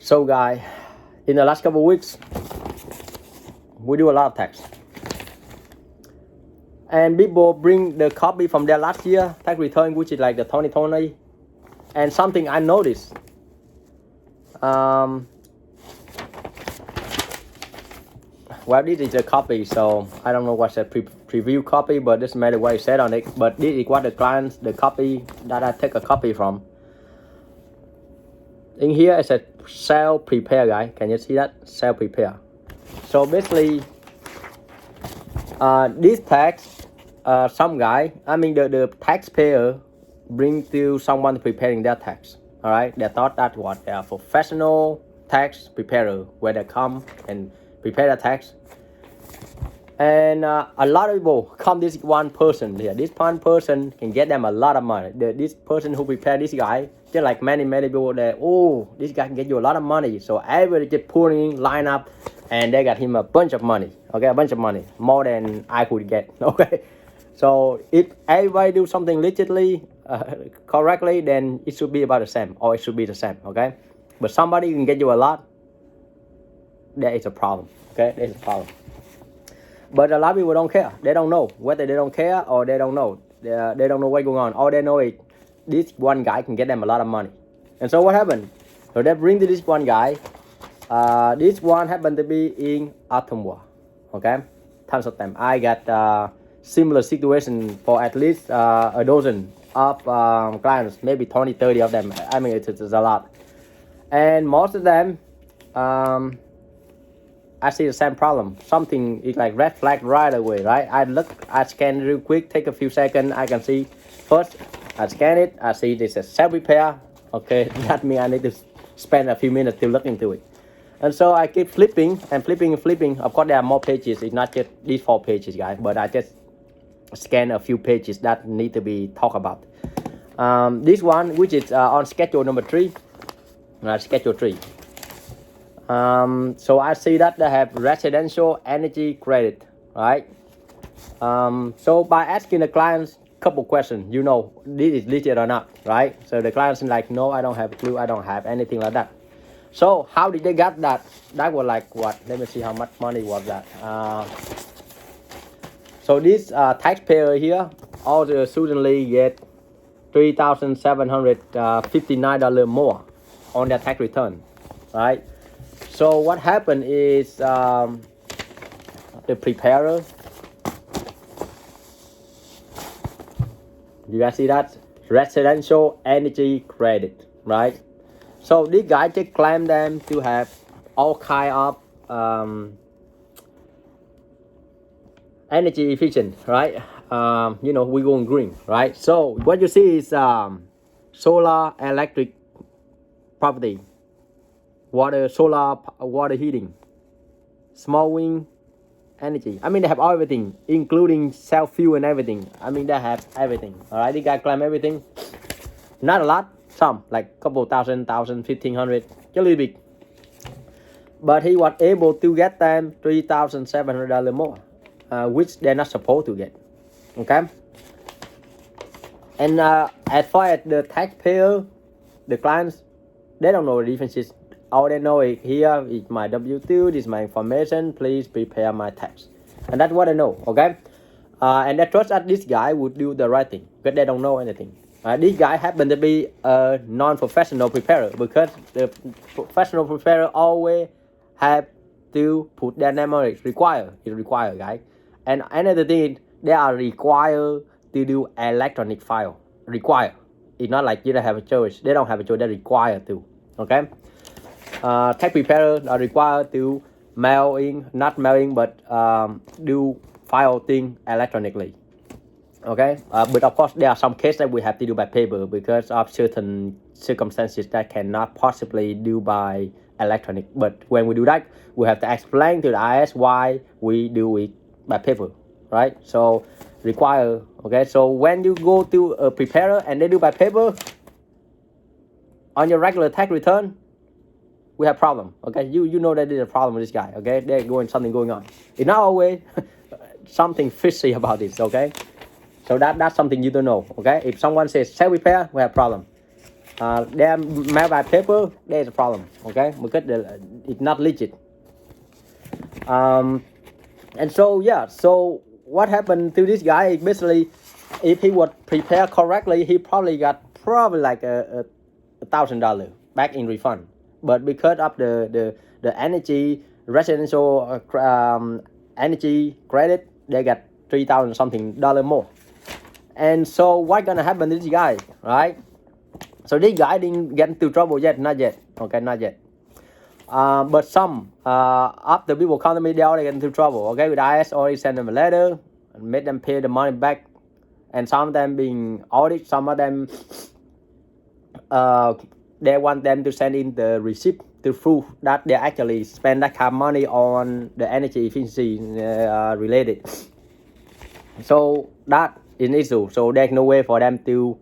So guys, in the last couple of weeks, we do a lot of tax. And people bring the copy from their last year tax return, which is like the 2020. And something I noticed, well, this is a copy, so I don't know what's a preview copy, but this matter what it said on it. But this is what the copy that I take a copy from. In here it says sell prepare, guys. Can you see that? Sell prepare. So basically, this tax, some guy, I mean the taxpayer bring to someone preparing their tax. All right, they thought that what they are professional tax preparer, where they come and prepare the tax. And a lot of people come this one person here. This one person can get them a lot of money. This person who prepared this guy, just like many people there, oh, this guy can get you a lot of money. So everybody just pouring line up, and they got him a bunch of money. Okay, a bunch of money, more than I could get. Okay, so if everybody do something legally, correctly, then it should be about the same, or it should be the same. Okay, but somebody can get you a lot, there is a problem. Okay, there's a problem. But a lot of people don't care. They don't know whether they don't care or they don't know. They don't know what's going on. All they know is this one guy can get them a lot of money. And so what happened? So they bring to this one guy. This one happened to be in Ottawa. Okay, tons of them. I got similar situation for at least a dozen of clients, maybe 20, 30 of them. I mean, it's a lot. And most of them, I see the same problem. Something is like red flag right away, right? I scan it real quick, take a few seconds. I can see first, I scan it, I see this is self-repair. Okay, that means I need to spend a few minutes to look into it. And so I keep flipping and flipping and flipping. Of course, there are more pages. It's not just these 4 pages, guys, but I just scan a few pages that need to be talked about. This one, which is on schedule number 3, schedule 3. So I see that they have residential energy credit, right? So by asking the clients a couple questions, you know, this is legit or not, right? So the clients like, no, I don't have a clue, I don't have anything like that. So how did they get that? That was like what? Let me see how much money was that. So this taxpayer here, all the suddenly get $3,759 more on their tax return, right? So what happened is the preparer, you guys see that? Residential energy credit, right? So this guy just claimed them to have all kind of energy efficient, right? You know, we're going green, right? So what you see is solar electric property, solar water heating, small wind energy. I mean, they have everything, including self-fuel and everything. I mean, they have everything. All right, this guy claim everything. Not a lot, some like couple thousand, 1,500, just a little bit. But he was able to get them $3,700 more, which they're not supposed to get. Okay. And as far as the taxpayer, the clients, they don't know the differences. All they know is here is my W-2, this is my information, please prepare my tax. And that's what I know, okay? And they trust that this guy would do the right thing, but they don't know anything. This guy happened to be a non-professional preparer, because the professional preparer always have to put their name on it. It's required, guys. And another thing, they are required to do electronic file. Required. It's not like you don't have a choice. They don't have a choice, they're required to, okay? Tax preparers are required to not mailing, but do file thing electronically. Okay, but of course there are some cases that we have to do by paper because of certain circumstances that cannot possibly do by electronic. But when we do that, we have to explain to the IRS why we do it by paper, right? So require. Okay, so when you go to a preparer and they do by paper on your regular tax return, we have problem. Okay, you know that there's a problem with this guy. Okay, there's something going on. It's not always something fishy about this. Okay, so that's something you don't know. Okay, if someone says self repair, we have problem. They mail by paper, there's a problem, okay, because it's not legit. And so yeah, so what happened to this guy? Basically, if he was prepared correctly, he probably got like $1,000 back in refund. But because of the energy residential energy credit, they got 3,000 something dollar more. And so what gonna happen to this guy, right? So this guy didn't get into trouble yet, not yet, okay, not yet. But some of the people come to me, they already get into trouble. Okay, with IS already sent them a letter and made them pay the money back, and some of them being audited. Some of them they want them to send in the receipt to prove that they actually spend that kind of money on the energy efficiency related. So that is an issue. So there's no way for them to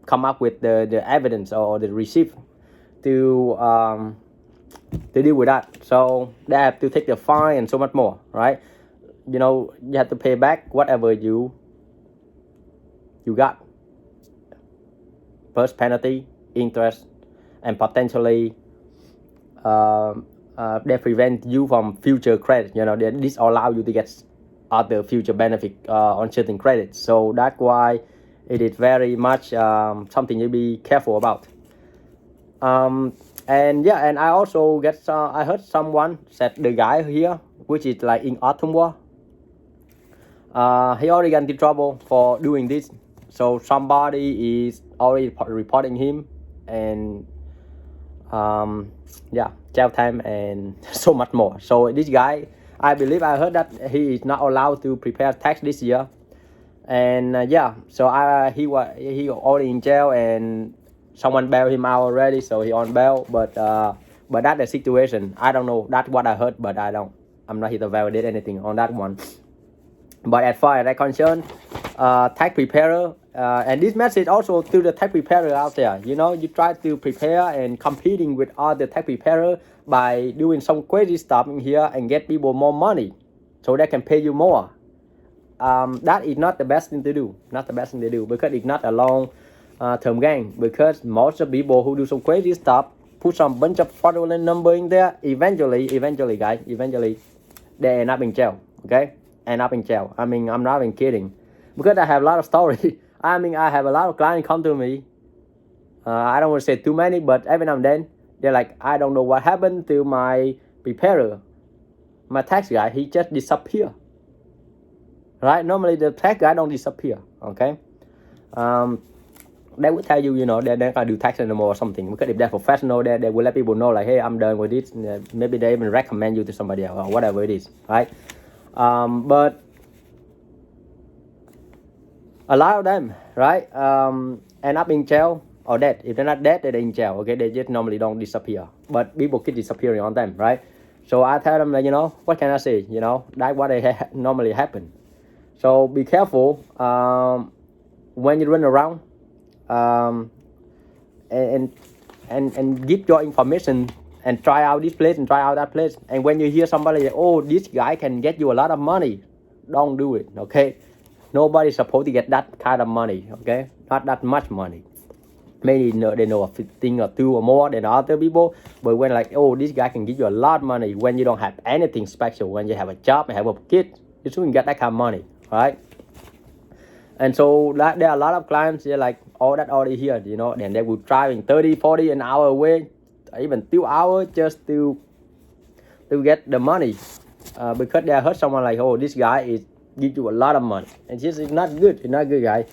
come up with the evidence or the receipt to deal with that. So they have to take the fine and so much more, right? You know, you have to pay back whatever you got. First penalty, interest, and potentially they prevent you from future credit. You know, this allow you to get other future benefit on certain credits. So that's why it is very much something to be careful about. And yeah, and I also I heard someone said the guy here, which is like in Ottawa, he already got into trouble for doing this. So somebody is already reporting him, and yeah, jail time and so much more. So this guy, I believe I heard that he is not allowed to prepare tax this year, and yeah, so he already in jail, and someone bailed him out already, so he on bail. But that's the situation. I don't know. That's what I heard, but I'm not here to validate anything on that one. But as far as I'm concerned, tax preparer, and this message also to the tax preparer out there. You know, you try to prepare and competing with other tax preparer by doing some crazy stuff in here and get people more money, so they can pay you more. That is not the best thing to do. Not the best thing to do, because it's not a long term gain. Because most of the people who do some crazy stuff, put some bunch of fraudulent number in there, eventually guys, they end up in jail. Okay, end up in jail. I mean, I'm not even kidding, because I have a lot of stories. I mean, I have a lot of clients come to me. I don't want to say too many, but every now and then they're like, I don't know what happened to my preparer, my tax guy. He just disappear. Right? Normally the tax guy don't disappear. Okay. They will tell you, you know, they're not gonna do tax anymore or something, because if they're professional, they will let people know, like, hey, I'm done with this. Maybe they even recommend you to somebody else or whatever it is, right? But a lot of them, right, end up in jail or dead. If they're not dead, they're in jail. Okay, they just normally don't disappear, but people keep disappearing on them, right? So I tell them, like, you know, what can I say? You know, that's what normally happen. So be careful when you run around. And give your information and try out this place and try out that place. And when you hear somebody say, oh, this guy can get you a lot of money, don't do it. Okay, nobody's supposed to get that kind of money. Okay, not that much money. Maybe they know a thing or two or more than other people, but when like, oh, this guy can give you a lot of money, when you don't have anything special, when you have a job and have a kid, you shouldn't get that kind of money, right? And so there are a lot of clients, they're like, oh, that already here, you know, and they will driving 30, 40 an hour away, even 2 hours just to get the money, because they heard someone like, oh, this guy is give you a lot of money. And it's not good. It's not good, guys.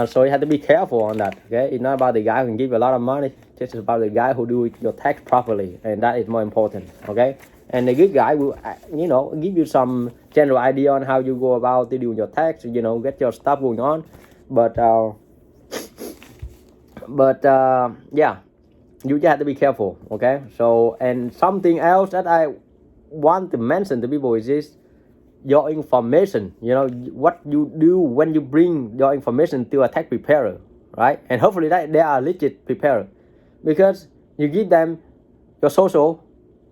So you have to be careful on that. Okay, it's not about the guy who can give you a lot of money. It's about the guy who do your tax properly, and that is more important. Okay. And the good guy will, you know, give you some general idea on how you go about to do your tax, you know, get your stuff going on. But yeah, you just have to be careful, okay? So, and something else that I want to mention to people is this: your information. You know, what you do when you bring your information to a tax preparer, right? And hopefully that they are legit preparer, because you give them your social,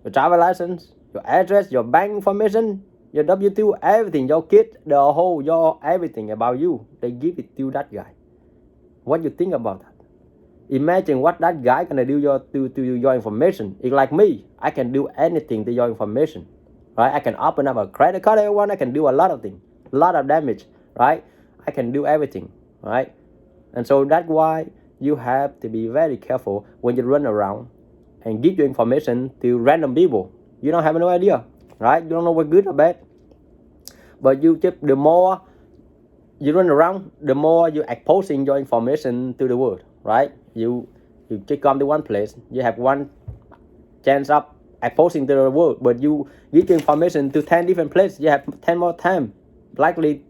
your driver license, your address, your bank information, your W-2, everything, your kid, your everything about you. They give it to that guy. What you think about that? Imagine what that guy gonna do to your information. It's like me. I can do anything to your information, right? I can open up a credit card, everyone. I can do a lot of things, a lot of damage, right? I can do everything, right? And so that's why you have to be very careful when you run around and give your information to random people. You don't have no idea, right? You don't know what's good or bad. But the more you run around, the more you exposing your information to the world, right? You just come to one place, you have one chance of exposing to the world, but you give your information to 10 different places, you have 10 more times likely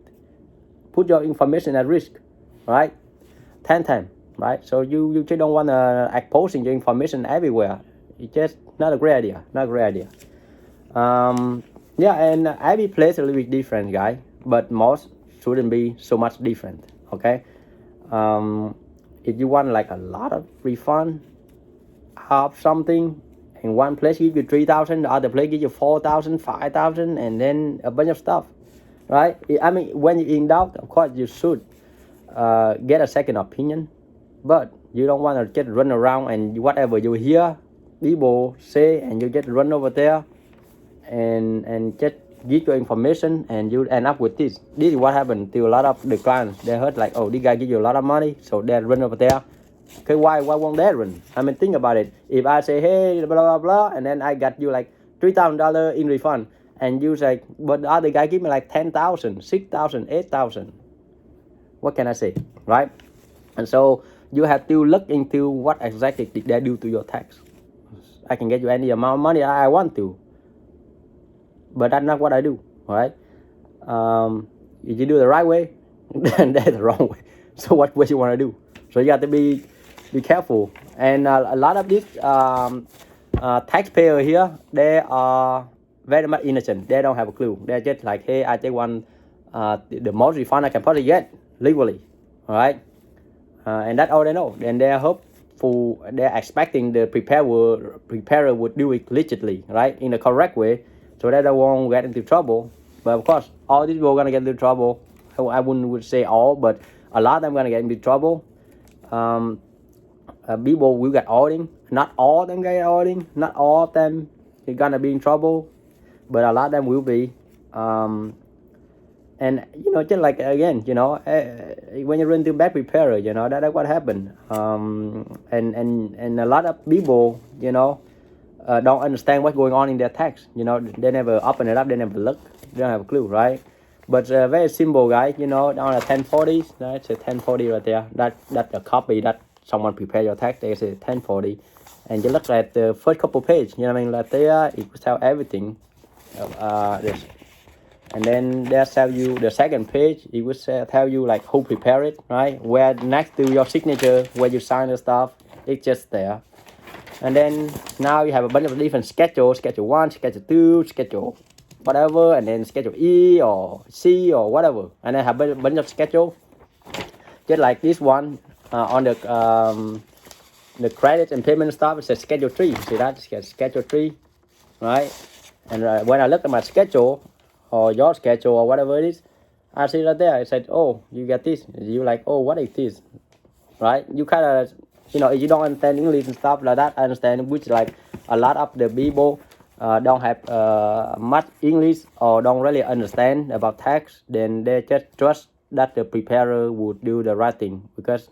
put your information at risk, right? 10 times, right? So you just don't want to exposing your information everywhere. It's just not a great idea, yeah, and every place is a little bit different, guys, but most shouldn't be so much different, okay? If you want like a lot of refund of something, in one place give you 3,000, the other place give you 4,000, 5,000, and then a bunch of stuff, right? I mean, when you're in doubt, of course you should get a second opinion, but you don't want to just run around and whatever you hear people say and you just run over there and just give your information and you end up with this. This is what happened to a lot of the clients. They heard like, oh, this guy give you a lot of money, so they run over there. Okay, why won't they run? I mean, think about it. If I say, hey, blah, blah, blah, and then I got you like $3,000 in refund, and you say, but the other guy give me like 10,000, 6,000, 8,000. What can I say, right? And so you have to look into what exactly did they do to your tax. I can get you any amount of money I want to, but that's not what I do, right? If you do the right way, then that's the wrong way. So what you want to do? So you have to be careful. And a lot of these taxpayers here, they are very much innocent. They don't have a clue. They're just like, hey, I just want the most refund I can possibly get legally, all right? And that's all they know. And they're hopeful, they're expecting the preparer would do it legally, right, in the correct way, so that they won't get into trouble. But of course, all these people are gonna get into trouble. I wouldn't say all, but a lot of them are gonna get into trouble. People will get auditing. Not all of them get auditing. Not all of them are gonna be in trouble, but a lot of them will be. And just like again, when you run to bad preparer, that's what happened. And a lot of people, don't understand what's going on in their tax. They never open it up. They never look. They don't have a clue, right? But very simple, guys. On a 1040, that's a 1040 right there. That's a copy that someone prepare your tax. They say 1040, and you look at the first couple pages. Like there, it will tell everything. This. And then they'll tell you the second page. It will tell you like who prepared it, right? Where next to your signature, where you sign the stuff, it's just there. And then now you have a bunch of different schedules: schedule 1, schedule 2, schedule whatever, and then schedule E or C or whatever. And then have a bunch of schedule, just like this one on the credit and payment stuff. It says schedule 3. See that? Schedule 3, right? And when I look at my schedule, or your schedule or whatever it is, I see right there. I said, oh, you get this. You like, oh, what is this, right? You kind of, if you don't understand English and stuff like that, I understand, which like a lot of the people don't have much English or don't really understand about tax, then they just trust that the preparer would do the right thing, because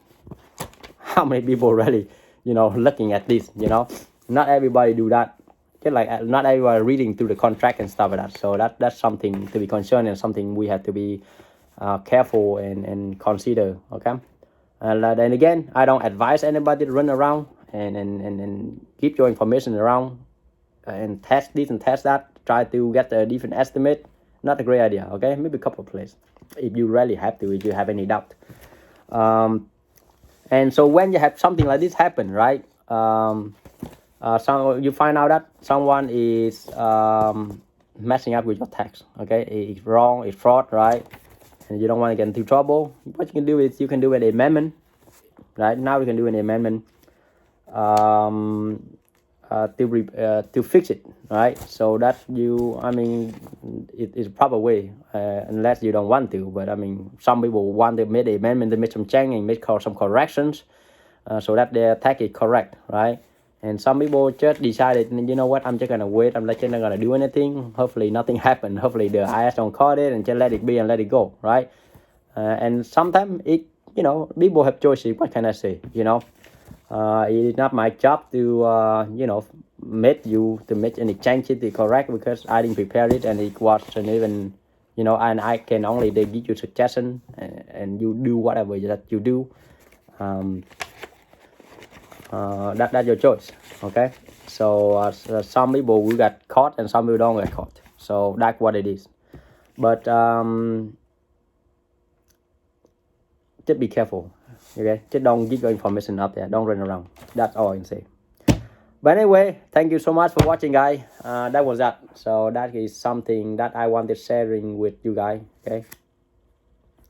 how many people really, looking at this, not everybody do that. Like not everyone reading through the contract and stuff like that. So that's something to be concerned and something we have to be careful and consider. Okay. And then again, I don't advise anybody to run around and keep your information around and test this and test that. Try to get a different estimate. Not a great idea. Okay, maybe a couple of places if you really have to. If you have any doubt. And so when you have something like this happen, right? You find out that someone is messing up with your tax. Okay, it's wrong, it's fraud, right? And you don't want to get into trouble. What you can do is you can do an amendment, right? Now you can do an amendment to fix it, right? So that it is a proper way, unless you don't want to. But some people want to make the amendment, to make some change and make some corrections. so that their tag is correct, right? And some people just decided, you know what, I'm just gonna wait, I'm just not gonna do anything. Hopefully nothing happened. Hopefully the IS don't call it and just let it be and let it go, right? And sometimes it, you know, people have choices. What can I say? You know, it's not my job to, you know, make any changes to correct because I didn't prepare it and it wasn't even, you know, and I can only they give you suggestion and you do whatever that you do. That's your choice, okay? So some people will get caught and some people don't get caught. So that's what it is. But just be careful, okay? Just don't give your information up there. Don't run around. That's all I can say. But anyway, thank you so much for watching, guys. That was that. So that is something that I wanted sharing with you guys, okay?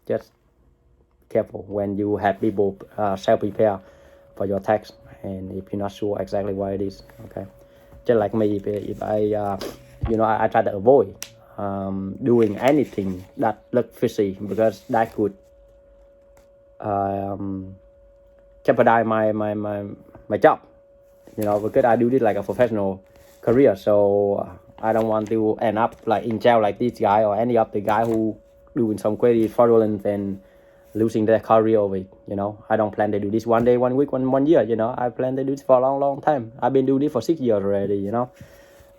Just careful when you have people self-prepare for your tax, and if you're not sure exactly what it is, okay? Just like me, if I, you know, I try to avoid doing anything that look fishy because that could jeopardize my job, you know, because I do this like a professional career. So I don't want to end up like in jail like this guy or any of the guy who doing some crazy fraudulent and losing their career over it. You know, I don't plan to do this one day, 1 week, one year. You know, I plan to do this for a long time. I've been doing this for 6 years already. You know,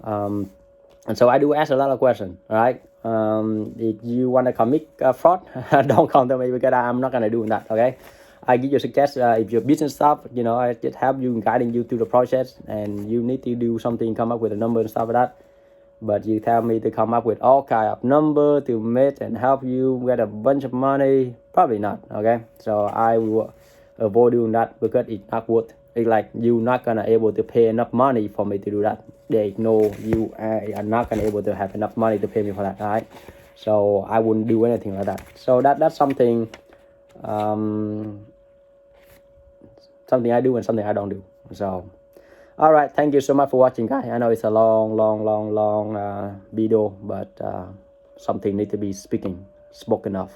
and so I do ask a lot of questions. Right? If you want to commit fraud, don't come to me because I'm not gonna do that. Okay? I give you a suggestion. If your business stuff, you know, I just help you, guiding you through the process, and you need to do something, come up with a number and stuff like that. But you tell me to come up with all kind of number to meet and help you get a bunch of money, probably not, okay? So I will avoid doing that because it's not worth. It's like you're not gonna able to pay enough money for me to do that. They know you are not gonna able to have enough money to pay me for that, right? So I wouldn't do anything like that. So that's something, something I do and something I don't do. So. All right, thank you so much for watching, guys. I know it's a long video, but something need to be spoken of.